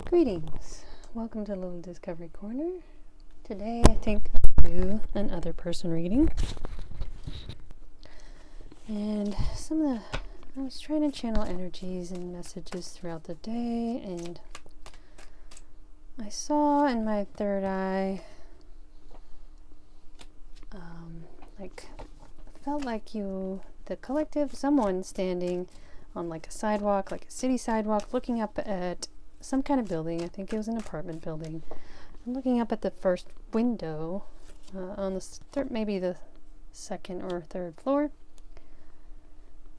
Greetings. Welcome to Little Discovery Corner. Today I think I'll do an other person reading. And I was trying to channel energies and messages throughout the day, and I saw in my third eye, felt like the collective, someone standing on like a sidewalk, like a city sidewalk, looking up at some kind of building. I think it was an apartment building. I'm looking up at the first window on the maybe the second or third floor,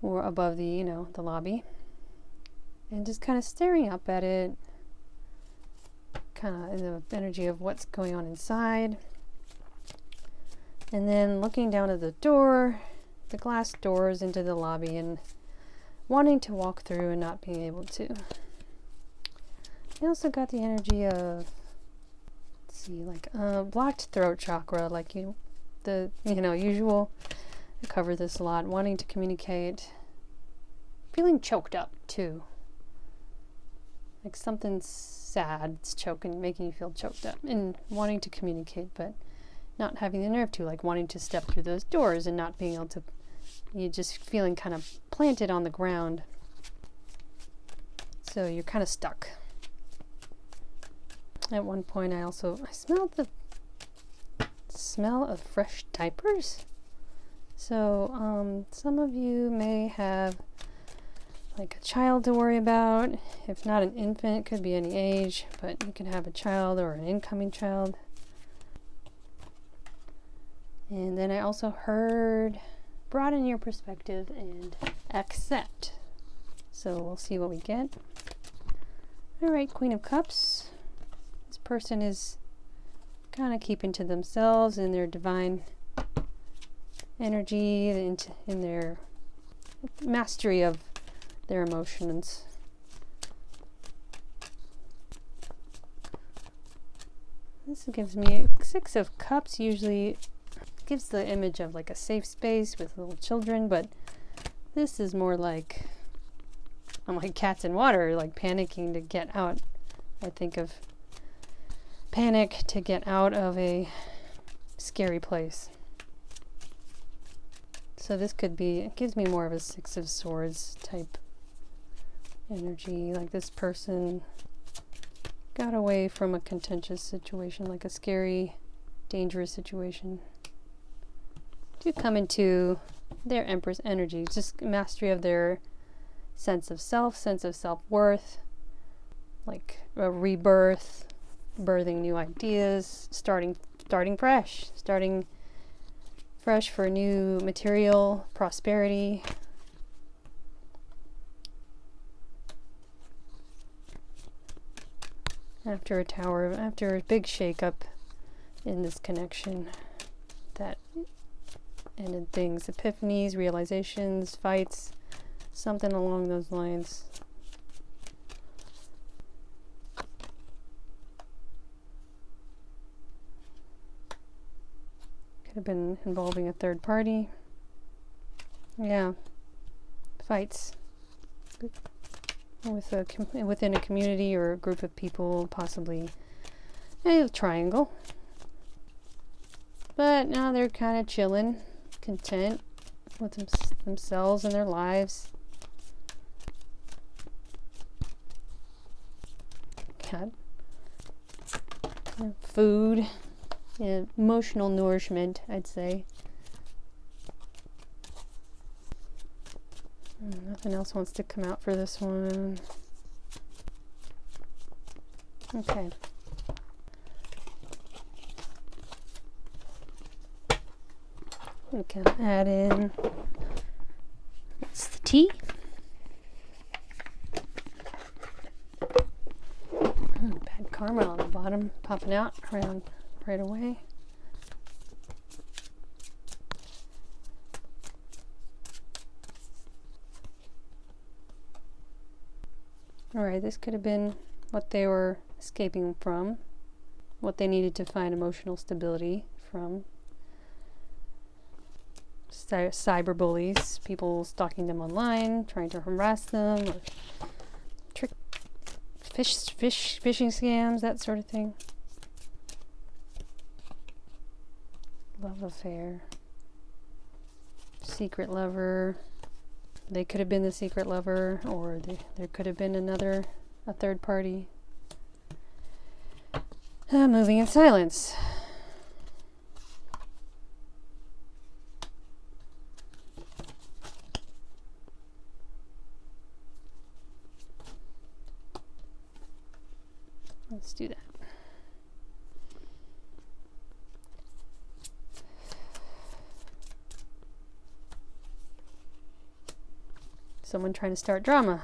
or above the lobby, and just kind of staring up at it, kind of in the energy of what's going on inside. And then looking down at the glass doors into the lobby, and wanting to walk through and not being able to. I also got the energy of, blocked throat chakra, usual. I cover this a lot, wanting to communicate, feeling choked up too. Like something sad, it's making you feel choked up, and wanting to communicate, but not having the nerve to, like wanting to step through those doors and not being able to. You're just feeling kind of planted on the ground. So you're kind of stuck. At one point I smelled the smell of fresh diapers. So some of you may have like a child to worry about. If not an infant, it could be any age, but you can have a child or an incoming child. And then I also heard broaden your perspective and accept. So we'll see what we get. All right, Queen of Cups. This person is kind of keeping to themselves in their divine energy, in their mastery of their emotions. This gives me Six of Cups. Usually gives the image of like a safe space with little children, but this is more like, I'm like cats in water, like panicking to get out. I think of panic to get out of a scary place. So this could be, it gives me more of a Six of Swords type energy, like this person got away from a contentious situation, like a scary, dangerous situation, to come into their Empress energy, just mastery of their sense of self, sense of self-worth, like a rebirth, birthing new ideas, starting fresh for new material, prosperity. After a big shakeup in this connection that ended things, epiphanies, realizations, fights, something along those lines. Could have been involving a third party. Yeah, fights within a community or a group of people, possibly a triangle. But now they're kind of chilling, content with themselves and their lives. God. Food, emotional nourishment, I'd say. Nothing else wants to come out for this one. Okay. We can add in, it's the tea. Bad karma on the bottom, popping out around right away. Alright, this could have been what they were escaping from, what they needed to find emotional stability from. Cyberbullies, people stalking them online, trying to harass them, or phishing scams, that sort of thing. Love affair. Secret lover. They could have been the secret lover, or there could have been a third party. Moving in silence. Let's do that. Someone trying to start drama.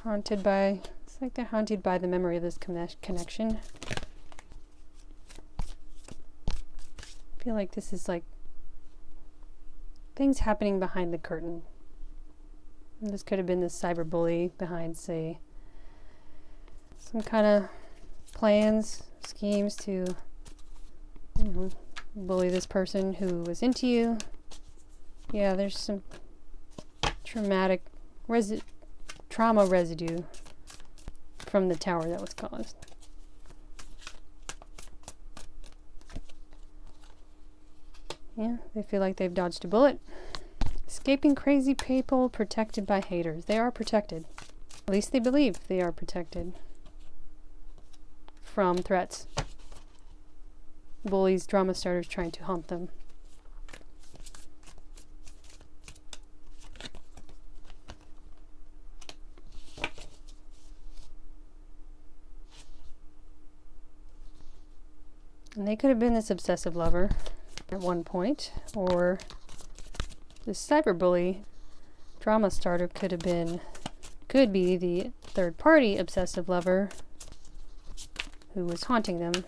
Haunted by, it's like they're haunted by the memory of this connection. I feel like this is like things happening behind the curtain. And this could have been the cyberbully behind, say, some kind of plans, schemes to, bully this person who was into you. Yeah, there's some traumatic trauma residue from the tower that was caused. Yeah, they feel like they've dodged a bullet. Escaping crazy people protected by haters. They are protected. At least they believe they are protected from threats. Bullies, drama starters trying to haunt them. And they could have been this obsessive lover at one point, or this cyberbully drama starter could be the third party obsessive lover who was haunting them.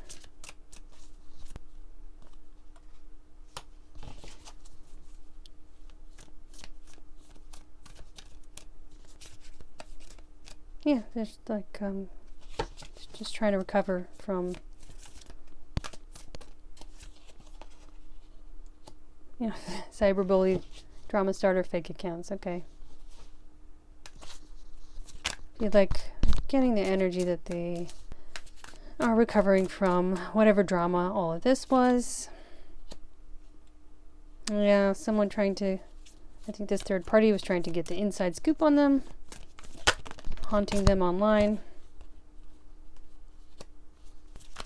Yeah, there's like just trying to recover from cyberbully, drama starter, fake accounts. Okay. You're like getting the energy that they are recovering from whatever drama all of this was. Yeah, someone trying to, I think this third party was trying to get the inside scoop on them, haunting them online,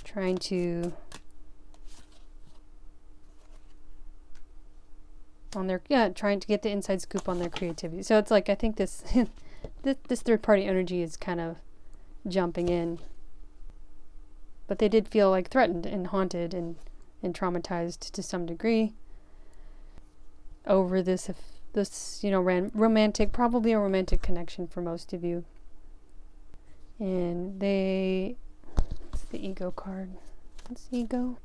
trying to trying to get the inside scoop on their creativity. So it's like, I think this this third party energy is kind of jumping in, but they did feel like threatened and haunted and traumatized to some degree over this romantic, probably a romantic connection for most of you. And what's the ego card? What's ego?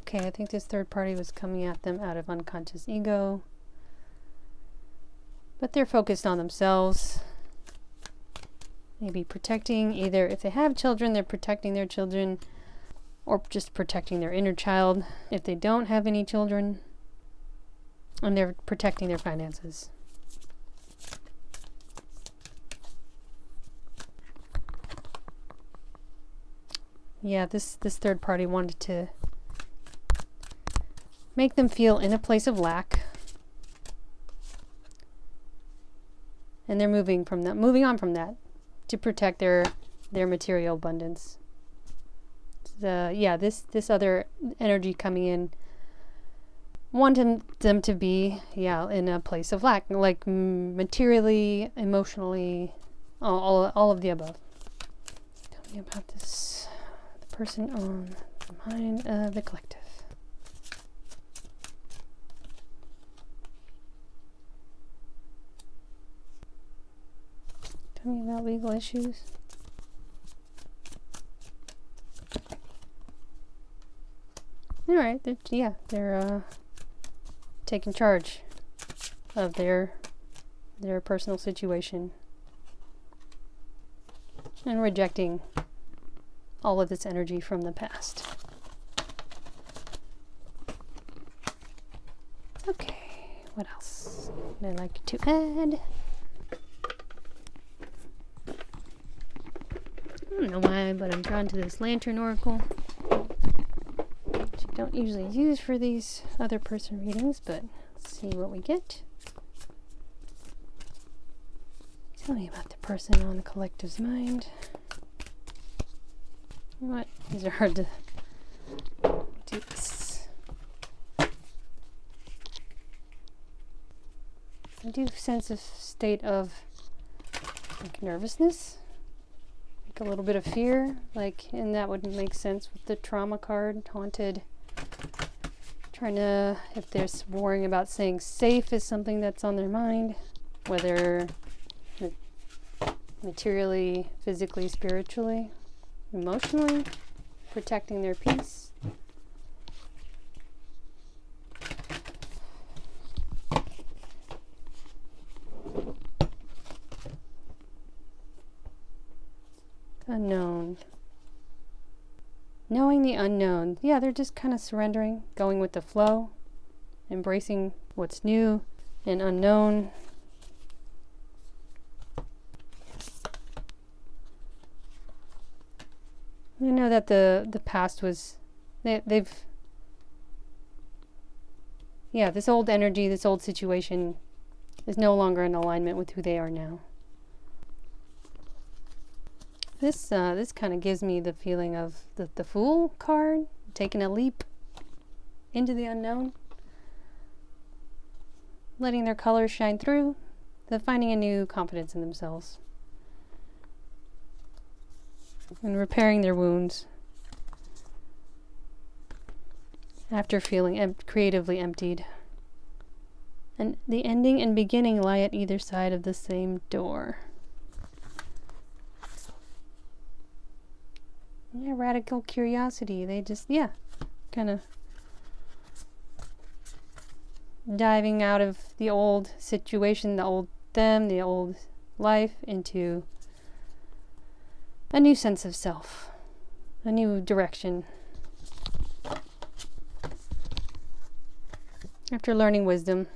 Okay, I think this third party was coming at them out of unconscious ego. But they're focused on themselves. Maybe protecting, either if they have children, they're protecting their children, or just protecting their inner child if they don't have any children. And they're protecting their finances. Yeah, this third party wanted to make them feel in a place of lack. And they're moving on from that to protect their material abundance. This other energy coming in, wanting them to be in a place of lack, like materially, emotionally, all of the above. Tell me about this, the person on the mind of the collective. Tell me about legal issues. All right, they're taking charge of their personal situation and rejecting all of this energy from the past. Okay, what else would I like to add? I don't know why, but I'm drawn to this Lantern Oracle, which I don't usually use for these other person readings, but let's see what we get. Tell me about the person on the collective's mind. You know what? These are hard to do this. I do sense a state of like nervousness, like a little bit of fear, like, and that would make sense with the trauma card, haunted. Trying to, if they're worrying about staying safe is something that's on their mind, whether materially, physically, spiritually, emotionally, protecting their peace. Unknown. Knowing the unknown. Yeah, they're just kind of surrendering, going with the flow, embracing what's new and unknown. I know that the past was, they've, yeah, this old energy, this old situation is no longer in alignment with who they are now. This kind of gives me the feeling of the Fool card, taking a leap into the unknown, letting their colors shine through, finding a new confidence in themselves, and repairing their wounds after feeling creatively emptied. And the ending and beginning lie at either side of the same door. Yeah, radical curiosity. They just, yeah, kind of diving out of the old situation, the old them, the old life, into a new sense of self, a new direction. After learning wisdom.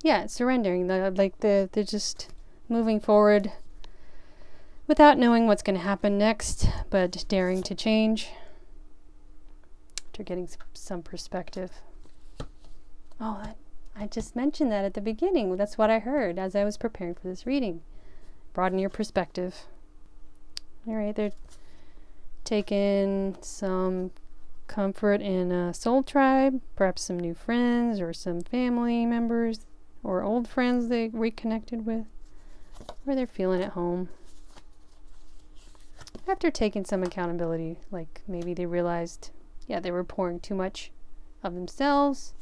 Yeah, surrendering. They're just moving forward without knowing what's going to happen next, but daring to change. After getting some perspective. Oh, I just mentioned that at the beginning. That's what I heard as I was preparing for this reading. Broaden your perspective. All right, they're taking some comfort in a soul tribe, perhaps some new friends or some family members or old friends they reconnected with, or they're feeling at home. After taking some accountability, like maybe they realized, yeah, they were pouring too much of themselves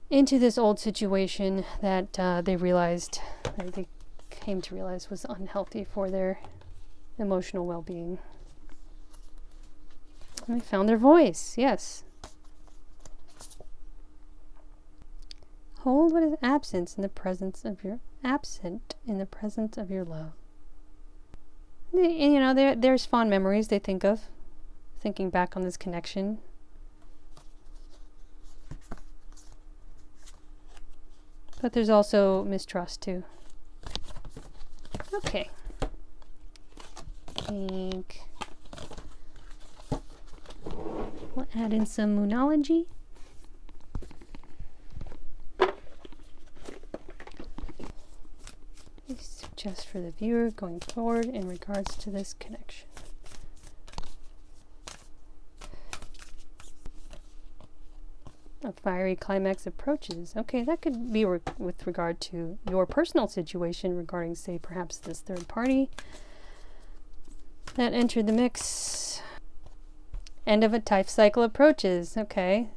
into this old situation that they came to realize was unhealthy for their emotional well-being. And they found their voice, yes. Hold what is absent in the presence of your love. You know, there's fond memories they think of, thinking back on this connection. But there's also mistrust too. Okay. I think we'll add in some moonology. Just for the viewer going forward in regards to this connection. A fiery climax approaches. Okay, that could be with regard to your personal situation regarding, say, perhaps this third party that entered the mix. End of a life cycle approaches. Okay.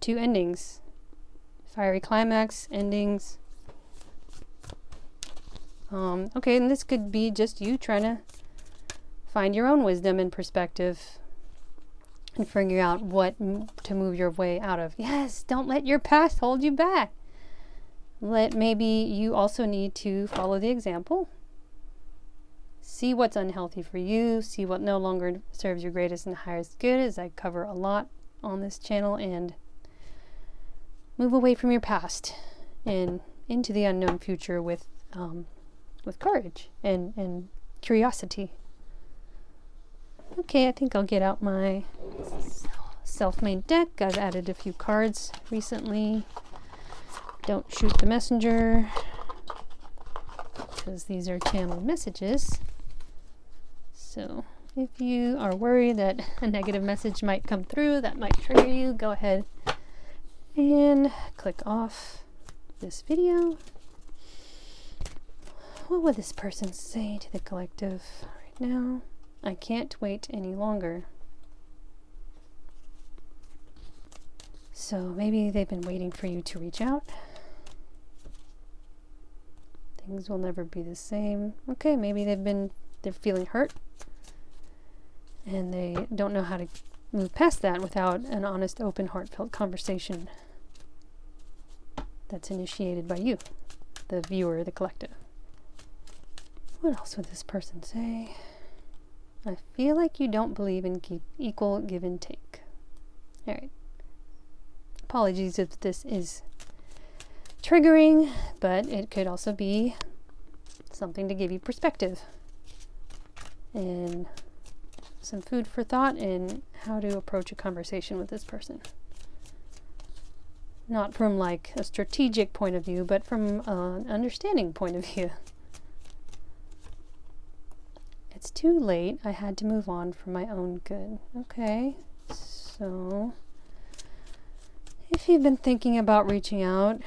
2 endings. Fiery climax, endings. Okay, and this could be just you trying to find your own wisdom and perspective and figure out what to move your way out of. Yes, don't let your past hold you back. Maybe you also need to follow the example. See what's unhealthy for you. See what no longer serves your greatest and highest good, as I cover a lot on this channel, and move away from your past and into the unknown future with courage and curiosity. Okay, I think I'll get out my self-made deck. I've added a few cards recently. Don't shoot the messenger, because these are channeled messages. So if you are worried that a negative message might come through that might trigger you, go ahead and click off this video. What would this person say to the collective right now? I can't wait any longer. So maybe they've been waiting for you to reach out. Things will never be the same. Okay, maybe they're feeling hurt and they don't know how to move past that without an honest, open, heartfelt conversation that's initiated by you, the viewer, the collective. What else would this person say? I feel like you don't believe in equal give and take. All right. Apologies if this is triggering, but it could also be something to give you perspective and some food for thought in how to approach a conversation with this person. Not from like a strategic point of view, but from an understanding point of view. It's too late. I had to move on for my own good. Okay, so if you've been thinking about reaching out,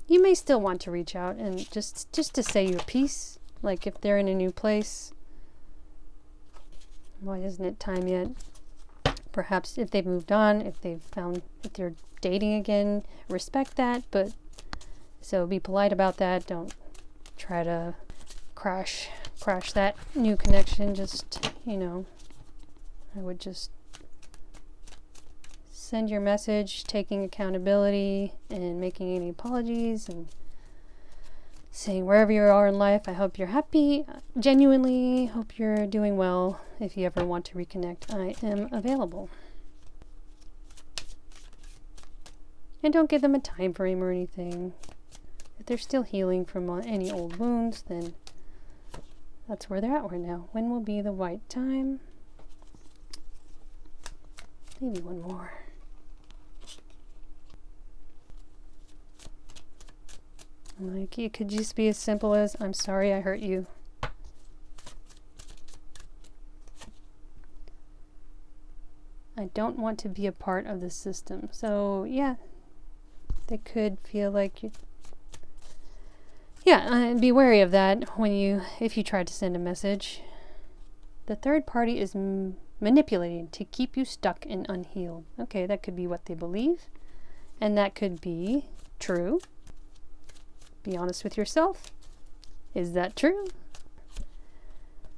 you may still want to reach out and just to say your piece. Like if they're in a new place, why isn't it time yet? Perhaps if they've moved on, if they're dating again, respect that, but so be polite about that. Don't try to crash that new connection. Just, I would just send your message, taking accountability and making any apologies and saying wherever you are in life, I hope you're happy. Genuinely hope you're doing well. If you ever want to reconnect, I am available. And don't give them a time frame or anything. If they're still healing from any old wounds, then that's where they're at right now. When will be the right time? Maybe one more. Like, it could just be as simple as, I'm sorry I hurt you. I don't want to be a part of the system. So, yeah, they could feel like you... Yeah, and be wary of that if you try to send a message. The third party is manipulating to keep you stuck and unhealed. Okay, that could be what they believe. And that could be true. Be honest with yourself. Is that true?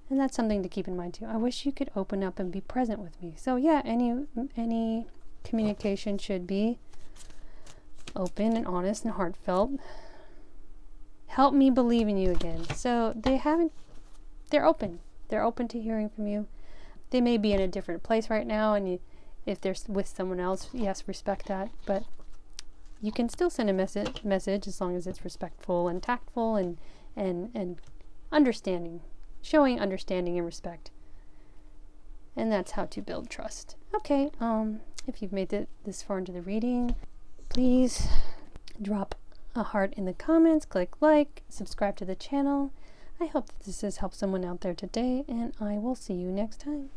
And that's something to keep in mind too. I wish you could open up and be present with me. So yeah, any communication should be open and honest and heartfelt. Help me believe in you again. So they're open. They're open to hearing from you. They may be in a different place right now, and if they're with someone else, yes, respect that. But you can still send a message as long as it's respectful and tactful and understanding, showing understanding and respect. And that's how to build trust. Okay, if you've made it this far into the reading, please drop a heart in the comments, click like, subscribe to the channel. I hope that this has helped someone out there today, and I will see you next time.